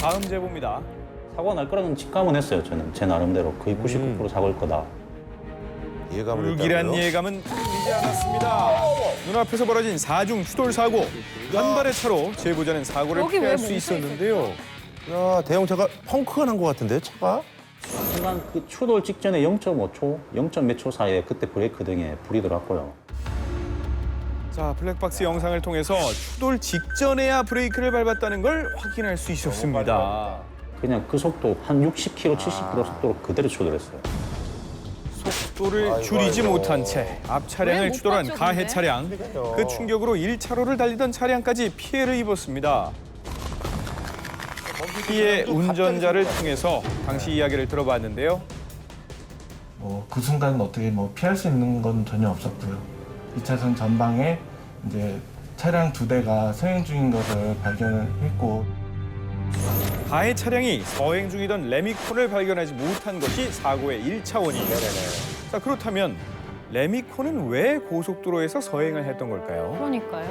다음 제보입니다. 사고가 날 거라는 직감은 했어요. 저는 제 나름대로 거의 99% 사고일 거다. 예감을 불길한 했다고요? 예감은 틀리지 않았습니다. 눈앞에서 벌어진 4중 추돌 사고. 한 발의 차로 제보자는 사고를 여기 왜 피할 수 멈춰 있었는데요. 야, 대형차가 펑크가 난 것 같은데, 차가? 순간 그 추돌 직전에 0.5초, 0. 몇 초 사이에 그때 브레이크 등에 불이 들어왔고요. 자, 블랙박스 영상을 통해서 추돌 직전에야 브레이크를 밟았다는 걸 확인할 수 있었습니다. 그냥 그 속도 한 60km, 70km 속도로 그대로 추돌했어요. 속도를 줄이지 못한 채 앞 왜 차량을 못 추돌한 봤죠, 가해 근데? 차량. 그 충격으로 1차로를 달리던 차량까지 피해를 입었습니다. 피해 운전자를 통해서 당시 이야기를 들어봤는데요. 그 순간은 어떻게 피할 수 있는 건 전혀 없었고요. 2차선 전방에 이제 차량 2대가 서행 중인 것을 발견을 했고 가해 차량이 서행 중이던 레미콘을 발견하지 못한 것이 사고의 1차 원인. 자, 그렇다면 레미콘은 왜 고속도로에서 서행을 했던 걸까요? 그러니까요.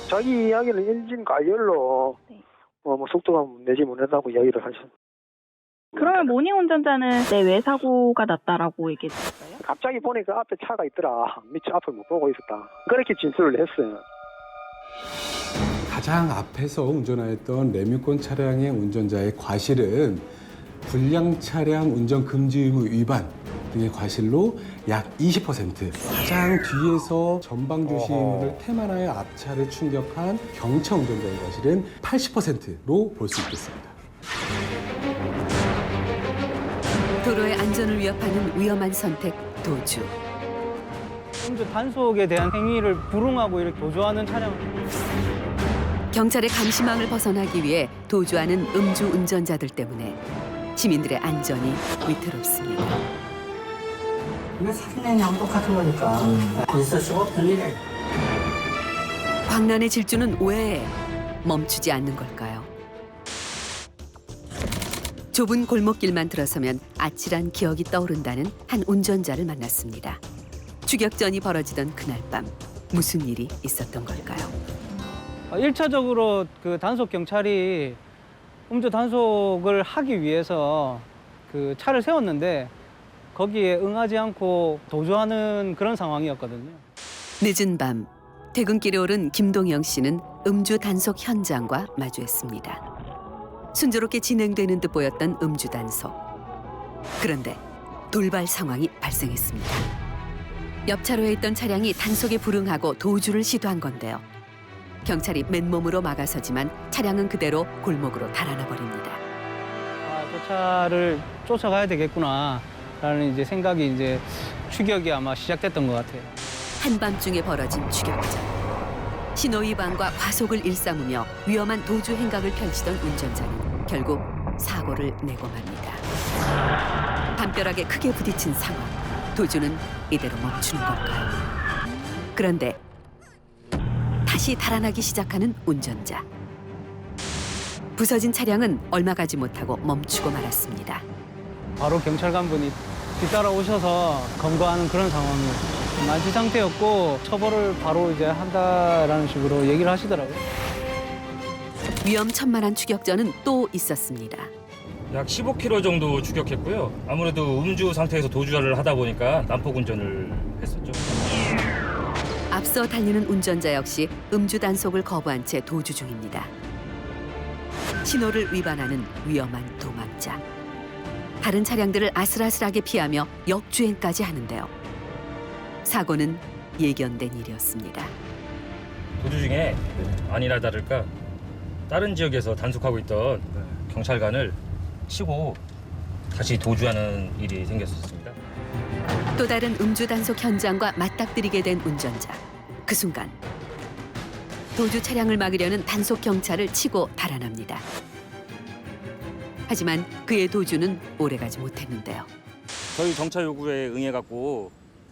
자기 이야기를 엔진 가열로 네. 속도가 내지 못한다고 이야기를 하셨어요. 그러면 모닝 운전자는 내외 사고가 났다라고 얘기했어요? 갑자기 보니까 앞에 차가 있더라. 밑에 앞을 못 보고 있었다. 그렇게 진술을 했어요. 가장 앞에서 운전하였던 레미콘 차량의 운전자의 과실은 불량 차량 운전 금지 의무 위반 등의 과실로 약 20%, 가장 뒤에서 전방 주시를 태만하여 앞차를 충격한 경차 운전자의 과실은 80%로 볼 수 있겠습니다. 도로의 안전을 위협하는 위험한 선택, 도주. 음주 단속에 대한 행위를 불응하고 이렇게 도주하는 차량. 경찰의 감시망을 벗어나기 위해 도주하는 음주 운전자들 때문에 시민들의 안전이 위태롭습니다. 이거 사진이랑 똑같은 거니까 있을 수가 없는 일이에요. 광란의 질주는 왜 멈추지 않는 걸까요? 좁은 골목길만 들어서면 아찔한 기억이 떠오른다는 한 운전자를 만났습니다. 추격전이 벌어지던 그날 밤 무슨 일이 있었던 걸까요? 1차적으로 그 단속 경찰이 음주 단속을 하기 위해서 그 차를 세웠는데 거기에 응하지 않고 도주하는 그런 상황이었거든요. 늦은 밤 퇴근길에 오른 김동영 씨는 음주 단속 현장과 마주했습니다. 순조롭게 진행되는 듯 보였던 음주 단속. 그런데 돌발 상황이 발생했습니다. 옆 차로에 있던 차량이 단속에 불응하고 도주를 시도한 건데요. 경찰이 맨몸으로 막아서지만 차량은 그대로 골목으로 달아나 버립니다. 저 차를 쫓아가야 되겠구나라는 이제 생각이 이제 추격이 아마 시작됐던 것 같아요. 한밤중에 벌어진 추격전. 신호 위반과 과속을 일삼으며 위험한 도주 행각을 펼치던 운전자는 결국 사고를 내고 맙니다. 담벼락에 크게 부딪힌 상황. 도주는 이대로 멈추는 걸까요? 그런데 다시 달아나기 시작하는 운전자. 부서진 차량은 얼마 가지 못하고 멈추고 말았습니다. 바로 경찰관분이 뒤따라오셔서 검거하는 그런 상황이었어요. 만취 상태였고 처벌을 바로 이제 한다라는 식으로 얘기를 하시더라고요. 위험천만한 추격전은 또 있었습니다. 약 15km 정도 추격했고요. 아무래도 음주 상태에서 도주를 하다 보니까 난폭 운전을 했었죠. 앞서 달리는 운전자 역시 음주 단속을 거부한 채 도주 중입니다. 신호를 위반하는 위험한 도망자. 다른 차량들을 아슬아슬하게 피하며 역주행까지 하는데요. 사고는 예견된 일이었습니다. 도주 중에 아니나 다를까 다른 지역에서 단속하고 있던 경찰관을 치고 다시 도주하는 일이 생겼었습니다. 또 다른 음주 단속 현장과 맞닥뜨리게 된 운전자. 그 순간 도주 차량을 막으려는 단속 경찰을 치고 달아납니다. 하지만 그의 도주는 오래가지 못했는데요. 저희 정차 요구에 응해갖고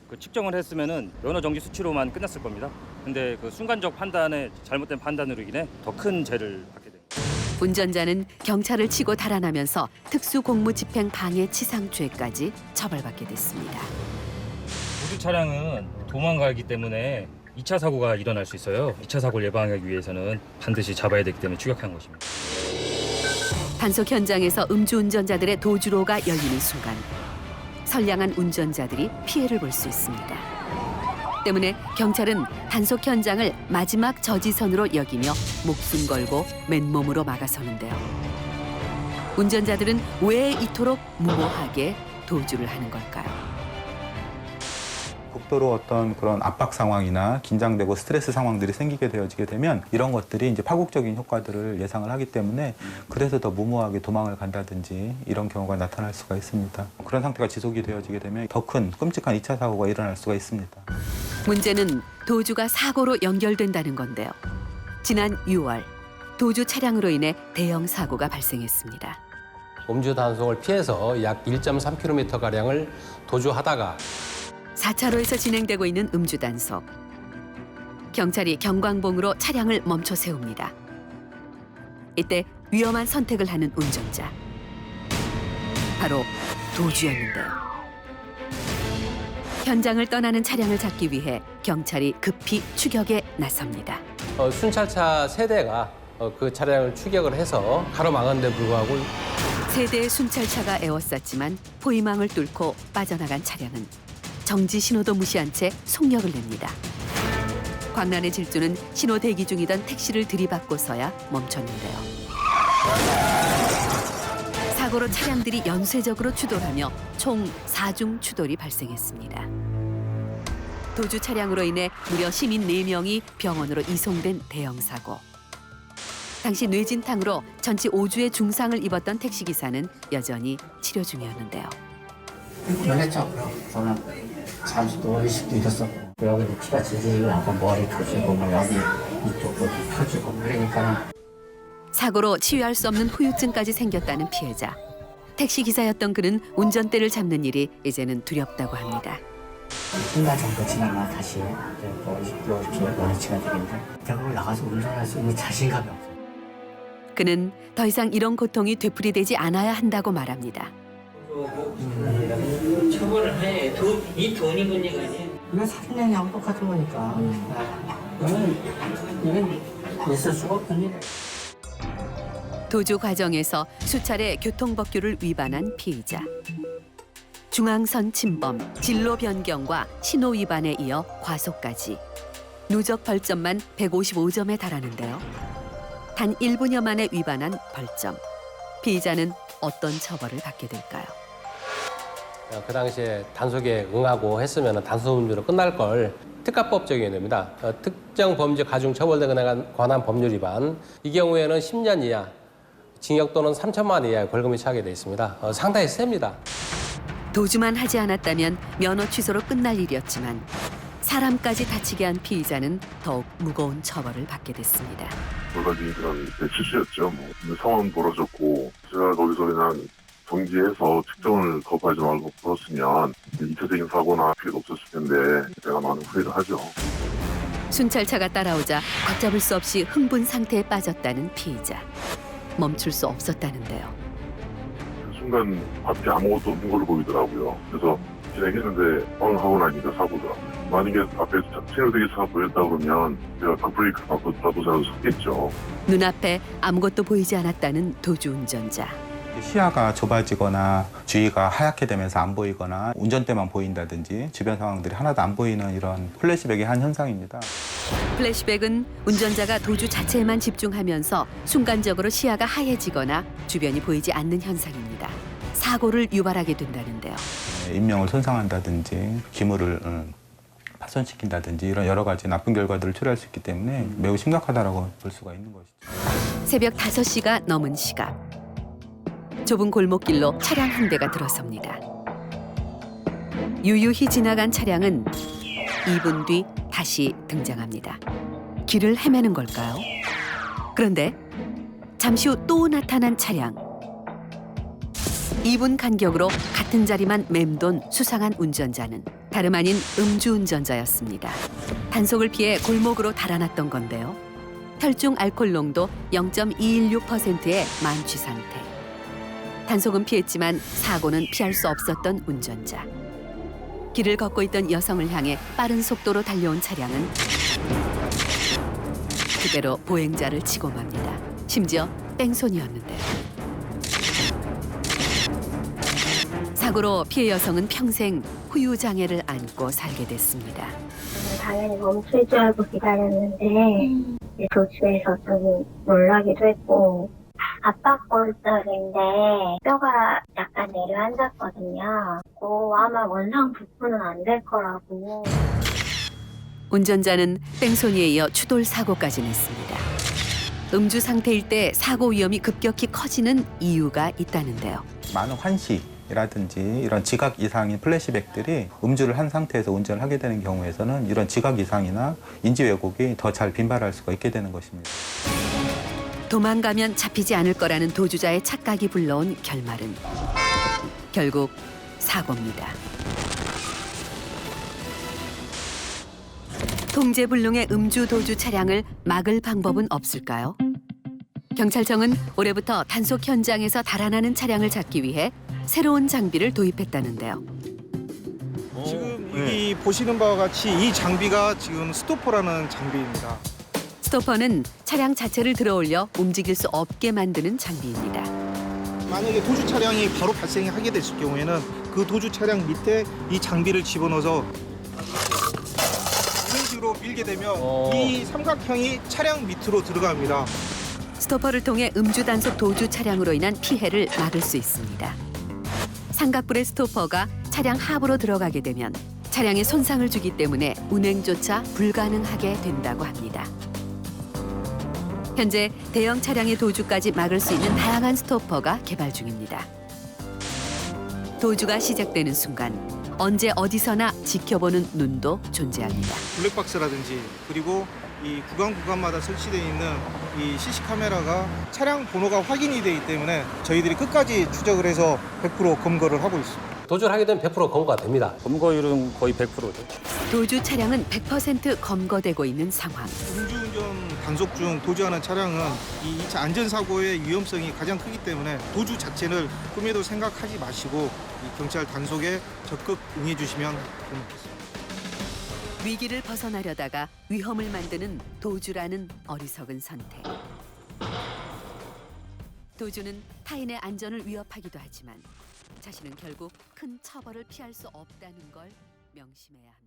그 측정을 했으면은 면허 정지 수치로만 끝났을 겁니다. 근데 그 순간적 판단에 잘못된 판단으로 인해 더 큰 죄를 받게 됩니다. 운전자는 경찰을 치고 달아나면서 특수공무집행 방해치상죄까지 처벌받게 됐습니다. 도주 차량은 도망가기 때문에 2차 사고가 일어날 수 있어요. 2차 사고를 예방하기 위해서는 반드시 잡아야 되기 때문에 추격한 것입니다. 단속 현장에서 음주운전자들의 도주로가 열리는 순간 선량한 운전자들이 피해를 볼 수 있습니다. 때문에 경찰은 단속 현장을 마지막 저지선으로 여기며 목숨 걸고 맨몸으로 막아서는데요. 운전자들은 왜 이토록 무모하게 도주를 하는 걸까요? 극도로 어떤 그런 압박 상황이나 긴장되고 스트레스 상황들이 생기게 되어지게 되면 이런 것들이 이제 파국적인 효과들을 예상을 하기 때문에 그래서 더 무모하게 도망을 간다든지 이런 경우가 나타날 수가 있습니다. 그런 상태가 지속이 되어지게 되면 더 큰 끔찍한 2차 사고가 일어날 수가 있습니다. 문제는 도주가 사고로 연결된다는 건데요. 지난 6월 도주 차량으로 인해 대형 사고가 발생했습니다. 음주 단속을 피해서 약 1.3km가량을 도주하다가 4차로에서 진행되고 있는 음주 단속. 경찰이 경광봉으로 차량을 멈춰 세웁니다. 이때 위험한 선택을 하는 운전자. 바로 도주였는데요. 현장을 떠나는 차량을 잡기 위해 경찰이 급히 추격에 나섭니다. 순찰차 세대가 그 차량을 추격을 해서 가로막은 데 불구하고 세 대의 순찰차가 에워쌌지만 포위망을 뚫고 빠져나간 차량은 정지 신호도 무시한 채 속력을 냅니다. 광란의 질주는 신호 대기 중이던 택시를 들이받고서야 멈췄는데요. 사고로 차량들이 연쇄적으로 추돌하며 총 4중 추돌이 발생했습니다. 도주 차량으로 인해 무려 시민 4명이 병원으로 이송된 대형 사고. 당시 뇌진탕으로 전치 5주의 중상을 입었던 택시기사는 여전히 치료 중이었는데요. 놀랬죠. 저는 잠시도 의식도 잃었었고 여기 피가 질질 나고 머리 터지고 뭐 여기 이쪽도 터지고 그러니까 사고로 치유할 수 없는 후유증까지 생겼다는 피해자. 택시기사였던 그는 운전대를 잡는 일이 이제는 두렵다고 합니다. 한 달 정도 지나면 다시 이렇게 원위치가 되겠는데 대학을 나가서 운전할 수 있는 자신감이 없어요. 그는 더 이상 이런 고통이 되풀이되지 않아야 한다고 말합니다. 처벌을 해. 이 돈이 문제가 아니에요. 이건 살인행위하고 똑같은 거니까. 이건 있을 수가 없는 일이에요. 도주 과정에서 수차례 교통법규를 위반한 피의자. 중앙선 침범, 진로 변경과 신호 위반에 이어 과속까지. 누적 벌점만 155점에 달하는데요. 단 1분여 만에 위반한 벌점. 피의자는 어떤 처벌을 받게 될까요? 그 당시에 단속에 응하고 했으면 단속 음주로 끝날 걸 특가법 적용이 됩니다. 특정 범죄 가중 처벌에 관한 법률 위반. 이 경우에는 10년 이하, 징역 또는 3천만 원 이하의 벌금이 처하게 돼 있습니다. 상당히 셉니다. 도주만 하지 않았다면 면허 취소로 끝날 일이었지만 사람까지 다치게 한 피의자는 더욱 무거운 처벌을 받게 됐습니다. 여러 가지 그런 실수였죠. 근데 상황은 벌어졌고 제가 거기서 그냥 정지해서 측정을 거부하지 말고 풀었으면 2차적인 사고나 피해가 없었을 텐데 제가 많은 후회를 하죠. 순찰차가 따라오자 걷잡을 수 없이 흥분 상태에 빠졌다는 피의자. 멈출 수 없었다는데요. 순간 앞에 아무것도 없는 걸로 보이더라고요. 그래서 진행했는데 빵 하고 나니까 사고더라고요. 만약에 앞에 체류되게 차가 보였다 그러면 제가 브레이크 밟고서라도 섰겠죠. 눈앞에 아무것도 보이지 않았다는 도주 운전자. 시야가 좁아지거나 주위가 하얗게 되면서 안 보이거나 운전대만 보인다든지 주변 상황들이 하나도 안 보이는 이런 플래시백의 한 현상입니다. 플래시백은 운전자가 도주 자체에만 집중하면서 순간적으로 시야가 하얘지거나 주변이 보이지 않는 현상입니다. 사고를 유발하게 된다는데요. 인명을 손상한다든지 기물을 파손시킨다든지 이런 여러 가지 나쁜 결과들을 초래할 수 있기 때문에 매우 심각하다라고 볼 수가 있는 것이죠. 새벽 5시가 넘은 시각. 좁은 골목길로 차량 한 대가 들어섭니다. 유유히 지나간 차량은 2분 뒤 다시 등장합니다. 길을 헤매는 걸까요? 그런데 잠시 후 또 나타난 차량. 2분 간격으로 같은 자리만 맴돈 수상한 운전자는 다름 아닌 음주운전자였습니다. 단속을 피해 골목으로 달아났던 건데요. 혈중 알코올 농도 0.216%의 만취 상태. 단속은 피했지만 사고는 피할 수 없었던 운전자. 길을 걷고 있던 여성을 향해 빠른 속도로 달려온 차량은 그대로 보행자를 치고 맙니다. 심지어 뺑소니였는데요. 사고로 피해 여성은 평생 후유 장애를 안고 살게 됐습니다. 당연히 멈출 줄 알고 기다렸는데 도주에서 좀 놀라기도 했고 압박골절인데 뼈가 약간 내려앉았거든요. 아마 원상 복구는 안 될 거라고. 운전자는 뺑소니에 이어 추돌 사고까지 냈습니다. 음주 상태일 때 사고 위험이 급격히 커지는 이유가 있다는데요. 많은 환시라든지 이런 지각 이상인 플래시백들이 음주를 한 상태에서 운전을 하게 되는 경우에서는 이런 지각 이상이나 인지 왜곡이 더 잘 빈발할 수가 있게 되는 것입니다. 도망가면 잡히지 않을 거라는 도주자의 착각이 불러온 결말은 결국 사고입니다. 통제불능의 음주 도주 차량을 막을 방법은 없을까요? 경찰청은 올해부터 단속 현장에서 달아나는 차량을 잡기 위해 새로운 장비를 도입했다는데요. 지금 여기 보시는 바와 같이 이 장비가 지금 스토퍼라는 장비입니다. 스토퍼는 차량 자체를 들어올려 움직일 수 없게 만드는 장비입니다. 만약에 도주 차량이 바로 발생하게 됐을 경우에는 그 도주 차량 밑에 이 장비를 집어넣어서 이런 식으로 밀게 되면 이 삼각형이 차량 밑으로 들어갑니다. 스토퍼를 통해 음주 단속 도주 차량으로 인한 피해를 막을 수 있습니다. 삼각불의 스토퍼가 차량 하부로 들어가게 되면 차량에 손상을 주기 때문에 운행조차 불가능하게 된다고 합니다. 현재 대형 차량의 도주까지 막을 수 있는 다양한 스토퍼가 개발 중입니다. 도주가 시작되는 순간 언제 어디서나 지켜보는 눈도 존재합니다. 블랙박스라든지 그리고 이 구간마다 설치되어 있는 이 CC 카메라가 차량 번호가 확인이 되기 때문에 저희들이 끝까지 추적을 해서 100% 검거를 하고 있습니다. 도주를 하게 되면 100% 검거가 됩니다. 검거율은 거의 100%죠. 도주 차량은 100% 검거되고 있는 상황. 음주운전 단속 중 도주하는 차량은 이 2차 안전사고의 위험성이 가장 크기 때문에 도주 자체를 꿈에도 생각하지 마시고 이 경찰 단속에 적극 응해 주시면 고맙겠습니다. 위기를 벗어나려다가 위험을 만드는 도주라는 어리석은 선택. 도주는 타인의 안전을 위협하기도 하지만 자신은 결국 큰 처벌을 피할 수 없다는 걸 명심해야 합니다.